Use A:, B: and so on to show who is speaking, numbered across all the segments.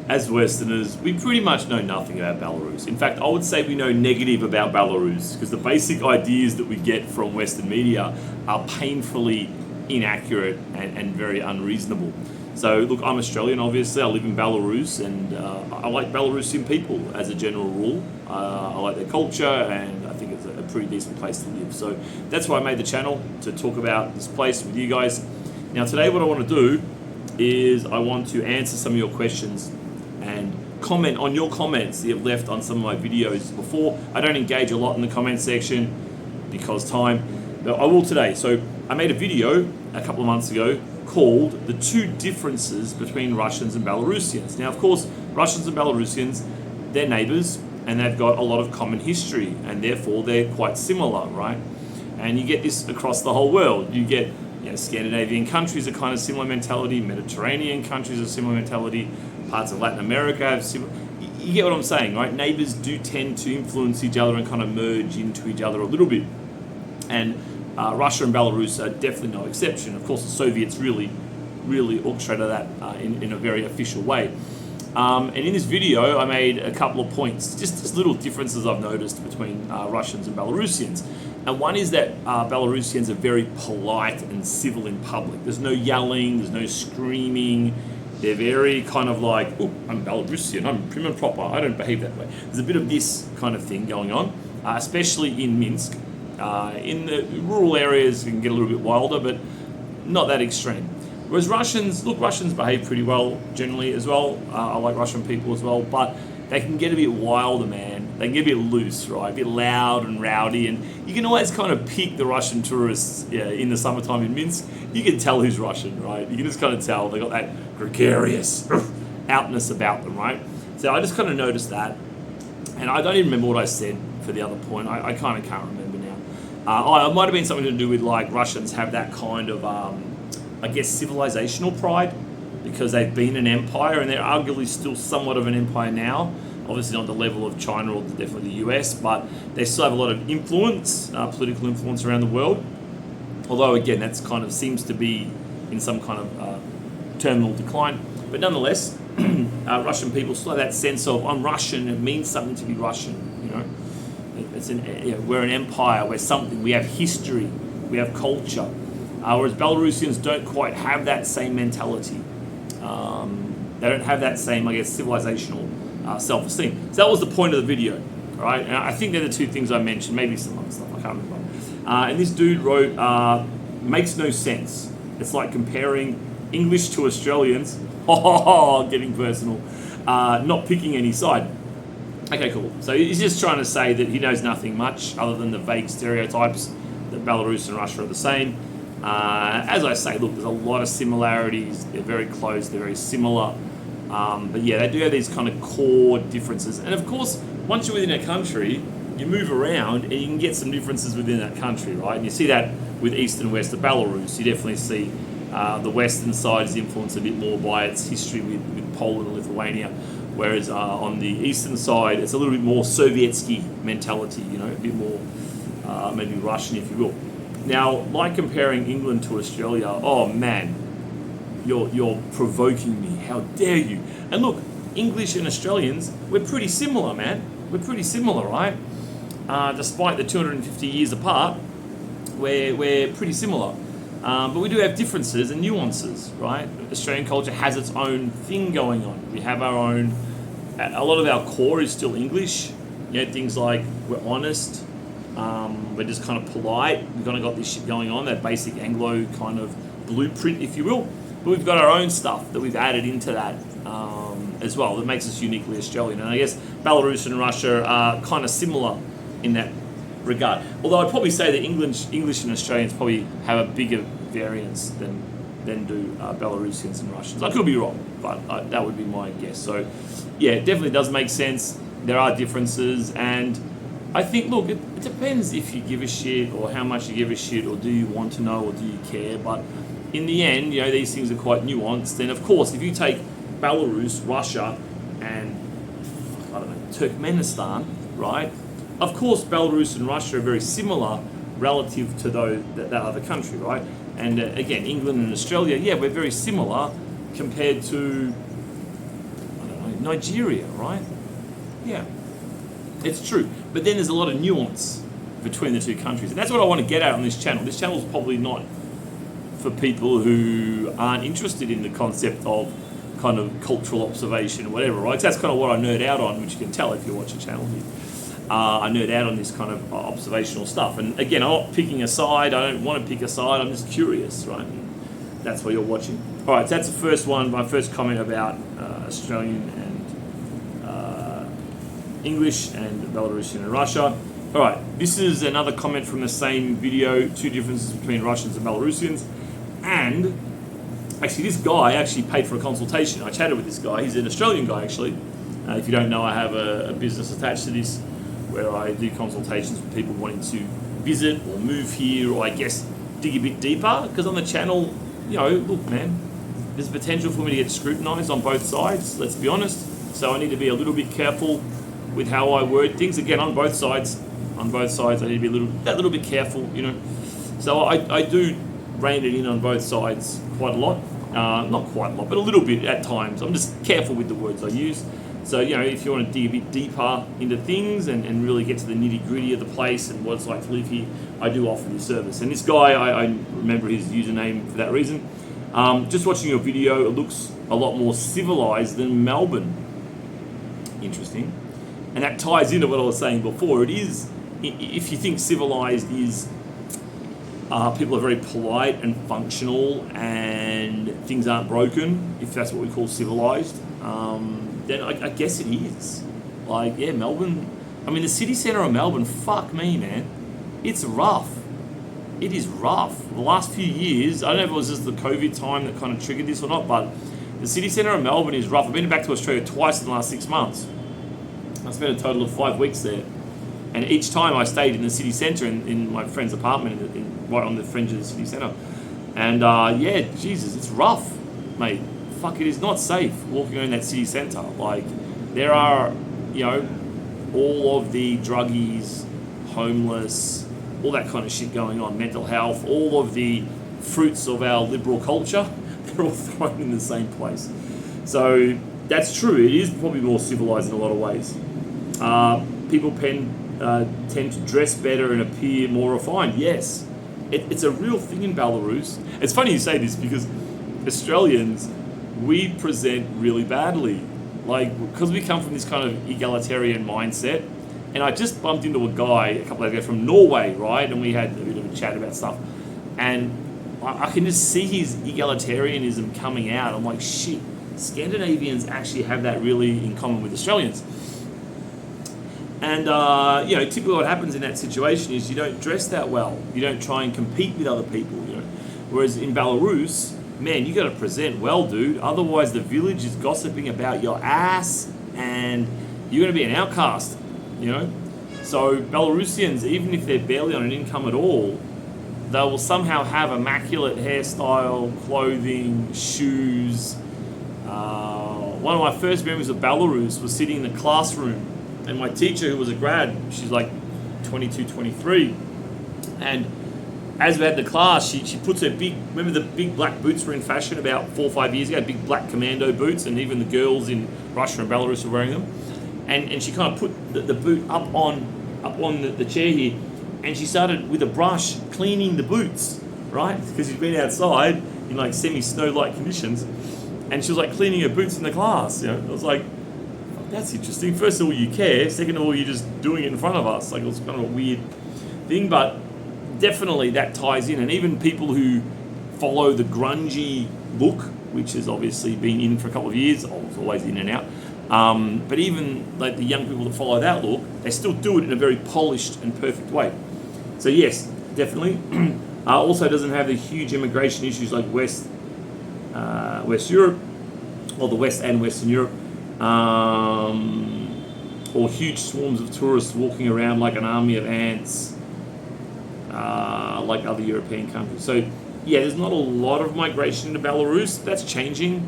A: as Westerners, we pretty much know nothing about Belarus. In fact, I would say we know negative about Belarus because the basic ideas that we get from Western media are painfully inaccurate and very unreasonable. So look, I'm Australian, obviously. I live in Belarus, and I like Belarusian people as a general rule. I like their culture, and I think it's a pretty decent place to live. So that's why I made the channel, to talk about this place with you guys. Now today what I want to do is I want to answer some of your questions and comment on your comments that you've left on some of my videos before. I don't engage a lot in the comment section because time, but I will today. So I made a video a couple of months ago called The Two Differences Between Russians and Belarusians. Now, of course, Russians and Belarusians, they're neighbors and they've got a lot of common history and therefore they're quite similar, right? And you get this across the whole world. You get, Scandinavian countries are kind of similar mentality, Mediterranean countries are similar mentality, parts of Latin America have similar. You get what I'm saying, right? Neighbors do tend to influence each other and kind of merge into each other a little bit. And Russia and Belarus are definitely no exception. Of course, the Soviets really orchestrated that in a very official way. And in this video, I made a couple of points, just little differences I've noticed between Russians and Belarusians. And one is that Belarusians are very polite and civil in public. There's no yelling, there's no screaming. They're very kind of like, oh, I'm Belarusian, I'm prim and proper, I don't behave that way. There's a bit of this kind of thing going on, especially in Minsk. In the rural areas, it can get a little bit wilder, but not that extreme. Whereas Russians behave pretty well generally as well. I like Russian people as well, but they can get a bit wilder, man. They can get a bit loose, right? A bit loud and rowdy, and you can always kind of pick the Russian tourists in the summertime in Minsk. You can tell who's Russian, right? You can just kind of tell they got that gregarious outness about them, right? So I just kind of noticed that, and I don't even remember what I said for the other point. I kind of can't remember now. It might have been something to do with like Russians have that kind of, I guess, civilizational pride because they've been an empire and they're arguably still somewhat of an empire now. Obviously not the level of China or definitely the US, but they still have a lot of influence, political influence around the world. Although again, that's kind of seems to be in some kind of terminal decline. But nonetheless, Russian people still have that sense of, I'm Russian, it means something to be Russian, you know. We're an empire, we're something, we have history, we have culture. Whereas Belarusians don't quite have that same mentality. They don't have that same, I guess, civilizational self-esteem. So that was the point of the video, right? And I think they're the two things I mentioned, maybe some other stuff, I can't remember. And this dude wrote, makes no sense. It's like comparing English to Australians, getting personal, not picking any side. Okay, cool. So he's just trying to say that he knows nothing much other than the vague stereotypes that Belarus and Russia are the same. As I say, look, there's a lot of similarities. They're very close. They're very similar. But yeah, they do have these kind of core differences. And of course, once you're within a country, you move around and you can get some differences within that country, right? And you see that with east and west of Belarus. You definitely see the western side is influenced a bit more by its history with Poland and Lithuania. Whereas on the eastern side, it's a little bit more Sovietsky mentality, you know, a bit more maybe Russian, if you will. Now, like comparing England to Australia, oh man, you're provoking me. How dare you? And look, English and Australians, we're pretty similar, man. We're pretty similar, right? Despite the 250 years apart, we're pretty similar. But we do have differences and nuances, right? Australian culture has its own thing going on. We have our own, a lot of our core is still English. You know, things like we're honest, we're just kind of polite. We've kind of got this shit going on, that basic Anglo kind of blueprint, if you will. But we've got our own stuff that we've added into that as well that makes us uniquely Australian. And I guess Belarus and Russia are kind of similar in that regard. Although I'd probably say that English and Australians probably have a bigger variance than do Belarusians and Russians. I could be wrong, but that would be my guess. So yeah, it definitely does make sense. There are differences, and I think, look, it depends if you give a shit or how much you give a shit, or do you want to know or do you care. But in the end, you know, these things are quite nuanced. And of course, if you take Belarus, Russia, and I don't know, Turkmenistan, right? Of course, Belarus and Russia are very similar relative to that other country, right? And again, England and Australia, yeah, we're very similar compared to, I don't know, Nigeria, right? Yeah, it's true. But then there's a lot of nuance between the two countries. And that's what I want to get at on this channel. This channel is probably not for people who aren't interested in the concept of kind of cultural observation or whatever, right? So that's kind of what I nerd out on, which you can tell if you watch the channel here. I nerd out on this kind of observational stuff. And again, I'm not picking a side. I don't want to pick a side. I'm just curious, right? And that's what you're watching. All right, so that's the first one, my first comment about Australian and English and Belarusian and Russia. All right, this is another comment from the same video, two differences between Russians and Belarusians. And actually, this guy actually paid for a consultation. I chatted with this guy. He's an Australian guy, actually. If you don't know, I have a business attached to this where I do consultations with people wanting to visit or move here, or I guess dig a bit deeper. Because on the channel, you know, look, man, there's potential for me to get scrutinised on both sides, let's be honest. So I need to be a little bit careful with how I word things. Again, on both sides, I need to be a little bit careful, you know. So I do rein it in on both sides quite a lot. Not quite a lot, but a little bit at times. I'm just careful with the words I use. So, you know, if you want to dig a bit deeper into things and really get to the nitty-gritty of the place and what it's like to live here, I do offer this service. And this guy, I remember his username for that reason. Just watching your video, it looks a lot more civilized than Melbourne. Interesting. And that ties into what I was saying before. It is, if you think civilized is people are very polite and functional and things aren't broken, if that's what we call civilized, then I guess it is. Like, yeah, Melbourne, I mean, the city centre of Melbourne, fuck me, man. It's rough. It is rough. The last few years, I don't know if it was just the COVID time that kind of triggered this or not, but the city centre of Melbourne is rough. I've been back to Australia twice in the last 6 months. I spent a total of 5 weeks there. And each time I stayed in the city centre in my friend's apartment, right on the fringe of the city centre. And yeah, Jesus, it's rough, mate. Fuck, it is not safe walking around that city centre. Like, there are, you know, all of the druggies, homeless, all that kind of shit going on, mental health, all of the fruits of our liberal culture, they're all thrown in the same place. So that's true. It is probably more civilised in a lot of ways. People tend to dress better and appear more refined. Yes, it's a real thing in Belarus. It's funny you say this because Australians, we present really badly. Like, because we come from this kind of egalitarian mindset. And I just bumped into a guy a couple of days ago from Norway, right? And we had a bit of a chat about stuff. And I can just see his egalitarianism coming out. I'm like, shit, Scandinavians actually have that really in common with Australians. And, you know, typically what happens in that situation is you don't dress that well. You don't try and compete with other people, you know. Whereas in Belarus, man, you got to present well, dude. Otherwise, the village is gossiping about your ass and you're going to be an outcast, you know. So Belarusians, even if they're barely on an income at all, they will somehow have immaculate hairstyle, clothing, shoes. One of my first memories of Belarus was sitting in the classroom and my teacher, who was a grad, she's like 22, 23, and as we had the class, she puts her big, remember the big black boots were in fashion about 4 or 5 years ago, big black commando boots, and even the girls in Russia and Belarus were wearing them. And she kind of put the boot up on the chair here, and she started with a brush cleaning the boots, right? Because she's been outside in like semi-snow-like conditions, and she was like cleaning her boots in the class, you know. I was like, that's interesting. First of all, you care. Second of all, you're just doing it in front of us. Like, it was kind of a weird thing, but definitely that ties in. And even people who follow the grungy look, which has obviously been in for a couple of years, it's always in and out. But even like the young people that follow that look, they still do it in a very polished and perfect way. So yes, definitely. Also doesn't have the huge immigration issues like West Europe, or the West and Western Europe. Or huge swarms of tourists walking around like an army of ants, like other European countries. So yeah, there's not a lot of migration into Belarus. That's changing.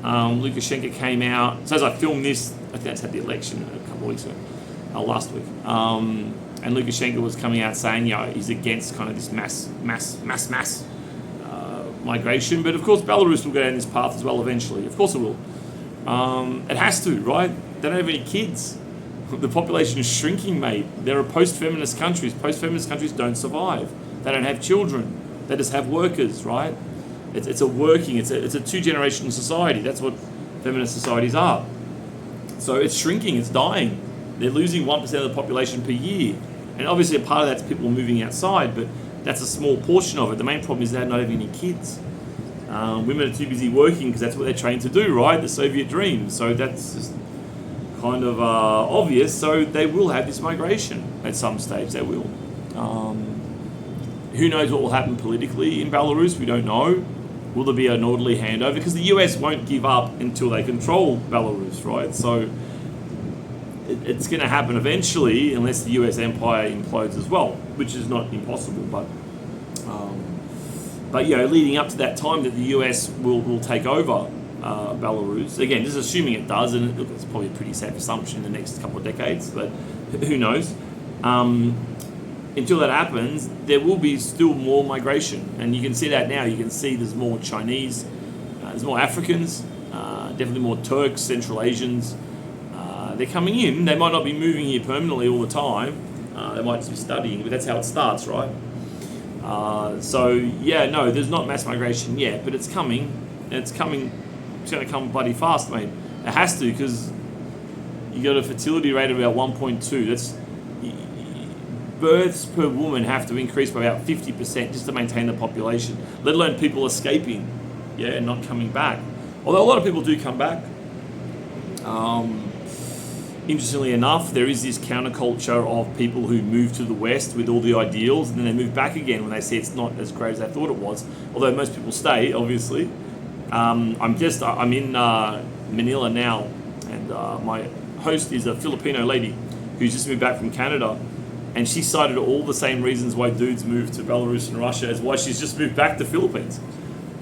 A: Lukashenko came out. So as I filmed this, I think that's at the election a couple of weeks ago, last week. And Lukashenko was coming out saying, you know, he's against kind of this mass migration. But of course, Belarus will go down this path as well eventually. Of course it will. It has to, right? They don't have any kids. The population is shrinking, mate. There are post-feminist countries. Post-feminist countries don't survive. They don't have children. They just have workers, right? It's a two-generation society. That's what feminist societies are. So it's shrinking, it's dying. They're losing 1% of the population per year. And obviously a part of that's people moving outside, but that's a small portion of it. The main problem is they're not having any kids. Women are too busy working because that's what they're trained to do, right? The Soviet dream. So that's just kind of obvious. So they will have this migration at some stage. They will. Who knows what will happen politically in Belarus? We don't know. Will there be an orderly handover? Because the US won't give up until they control Belarus, right? So it's going to happen eventually, unless the US empire implodes as well, which is not impossible. But leading up to that time, that the US will take over Belarus. Again, just assuming it does, and look, it's probably a pretty safe assumption in the next couple of decades, but who knows? Until that happens, there will be still more migration, and you can see that now. You can see there's more Chinese, there's more Africans, definitely more Turks, Central Asians. They're coming in. They might not be moving here permanently all the time. They might just be studying, but that's how it starts, right? There's not mass migration yet, but it's coming. And it's coming. It's going to come bloody fast, mate. It has to, because you got a fertility rate of about 1.2. That's births per woman have to increase by about 50% just to maintain the population, let alone people escaping, and not coming back. Although a lot of people do come back. Interestingly enough, there is this counterculture of people who move to the West with all the ideals, and then they move back again when they see it's not as great as they thought it was. Although most people stay, obviously. I'm in Manila now, and my host is a Filipino lady who's just moved back from Canada, and she cited all the same reasons why dudes move to Belarus and Russia as why she's just moved back to Philippines.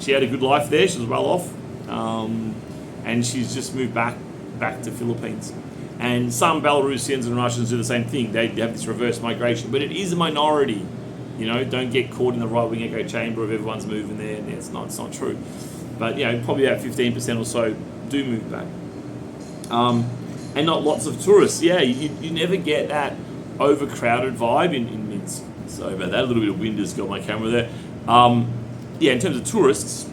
A: She had a good life there, she was well off, and she's just moved back to Philippines. And some Belarusians and Russians do the same thing. They have this reverse migration, but it is a minority. Don't get caught in the right-wing echo chamber of everyone's moving there, and it's not true. But probably about 15% or so do move back, and not lots of tourists. You never get that overcrowded vibe in Minsk. Sorry about that. A little bit of wind has got my camera there. In terms of tourists,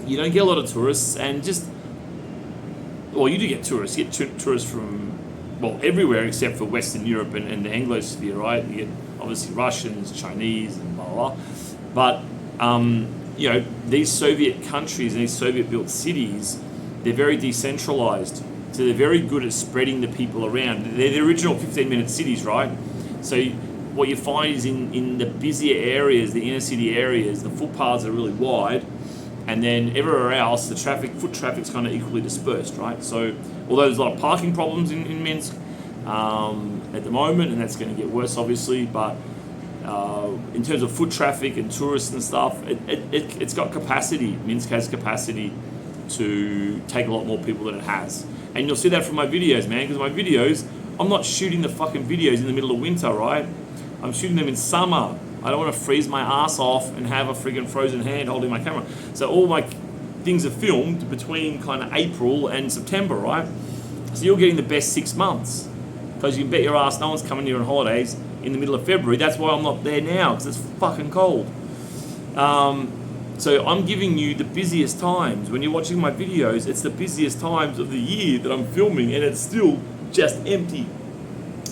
A: you don't get a lot of tourists, and you do get tourists. You get tourists from everywhere except for Western Europe and the Anglosphere, right? You get obviously Russians, Chinese, and blah blah. But these Soviet countries and these Soviet-built cities, they're very decentralized. So they're very good at spreading the people around. They're the original 15-minute cities, right? So what you find is in the busier areas, the inner city areas, the footpaths are really wide, and then everywhere else, the foot traffic's kind of equally dispersed, right? So although there's a lot of parking problems in Minsk at the moment, and that's going to get worse, obviously, but in terms of foot traffic and tourists and stuff, it's got capacity. Minsk has capacity to take a lot more people than it has. And you'll see that from my videos, man, because my videos, I'm not shooting the fucking videos in the middle of winter, right? I'm shooting them in summer. I don't want to freeze my ass off and have a friggin' frozen hand holding my camera. So all my things are filmed between kind of April and September, right? So you're getting the best 6 months, because you can bet your ass no one's coming here on holidays in the middle of February. That's why I'm not there now, because it's fucking cold. So I'm giving you the busiest times. When you're watching my videos, it's the busiest times of the year that I'm filming, and it's still just empty.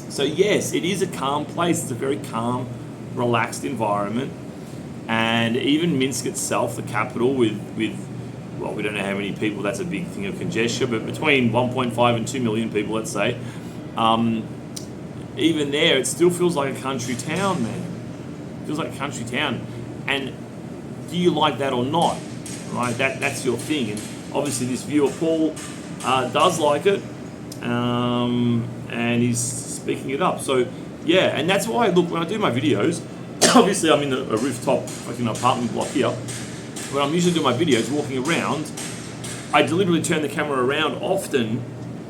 A: So yes, it is a calm place. It's a very calm, relaxed environment. And even Minsk itself, the capital, with we don't know how many people, that's a big thing of congestion, but between 1.5 and 2 million people, let's say, even there, it still feels like a country town, man. It feels like a country town. And do you like that or not? Right, that's your thing. And obviously this viewer, Paul, does like it, and he's speaking it up. So yeah, and that's why, look, when I do my videos, obviously I'm in a rooftop fucking apartment block here. When I'm usually doing my videos, walking around, I deliberately turn the camera around often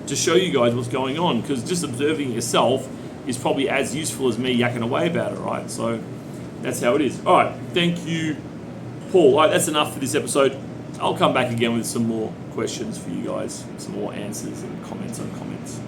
A: to show you guys what's going on, because just observing it yourself is probably as useful as me yakking away about it, right? So that's how it is. All right, thank you, Paul. All right, that's enough for this episode. I'll come back again with some more questions. questions for you guys, some more answers and comments on comments.